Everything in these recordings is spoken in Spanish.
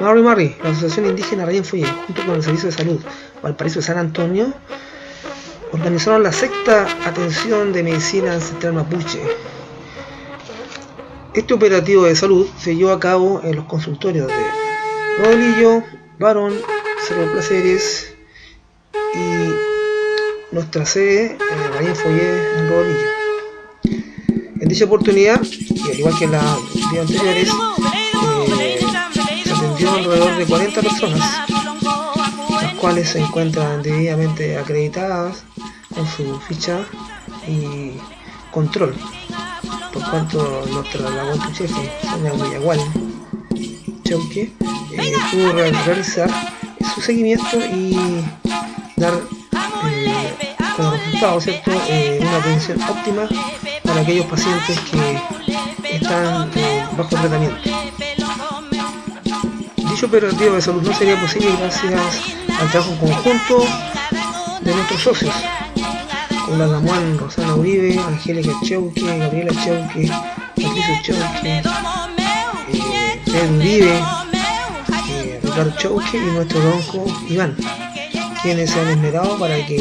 Marri, la Asociación Indígena Rayenfoyé, junto con el Servicio de Salud Valparaíso de San Antonio, organizaron la sexta atención de medicina ancestral mapuche. Este operativo de salud se llevó a cabo en los consultorios de Rodillo, Barón, Cerro Placeres y nuestra sede Rayenfoyé en Rodillo. En dicha oportunidad, y al igual que en las días anteriores, se atendió alrededor de 40 personas, las cuales se encuentran debidamente acreditadas con su ficha y control, por cuanto nuestra Laguantuchefe, Sonia Guayagual Chauque, pudo realizar su seguimiento y dar como resultado, ¿cierto?, una atención óptima para aquellos pacientes que están bajo tratamiento. Dicho operativo de salud no sería posible gracias al trabajo conjunto de nuestros socios, con la Damuán Rosana Uribe, Angélica Chauque, Gabriela Chauque, Patricio Chauque, Pedro Uribe, Ricardo Chauque y nuestro tronco Iván, quienes se han esmerado para que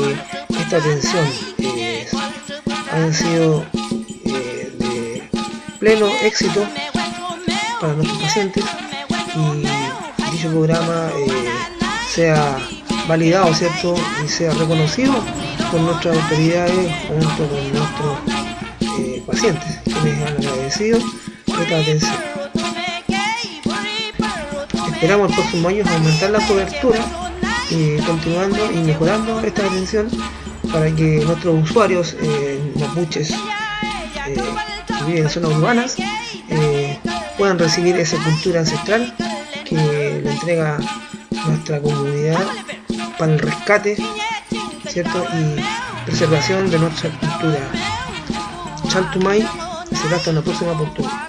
esta atención haya sido de pleno éxito para nuestros pacientes y dicho programa sea validado, ¿cierto?, y sea reconocido por nuestras autoridades junto con nuestros pacientes, quienes han agradecido esta atención. Esperamos en próximos años aumentar la cobertura y continuando y mejorando esta atención para que nuestros usuarios mapuches que viven en zonas urbanas puedan recibir esa cultura ancestral que le entrega nuestra comunidad para el rescate, ¿cierto?, y preservación de nuestra cultura. Chaltumay, y será hasta una próxima oportunidad.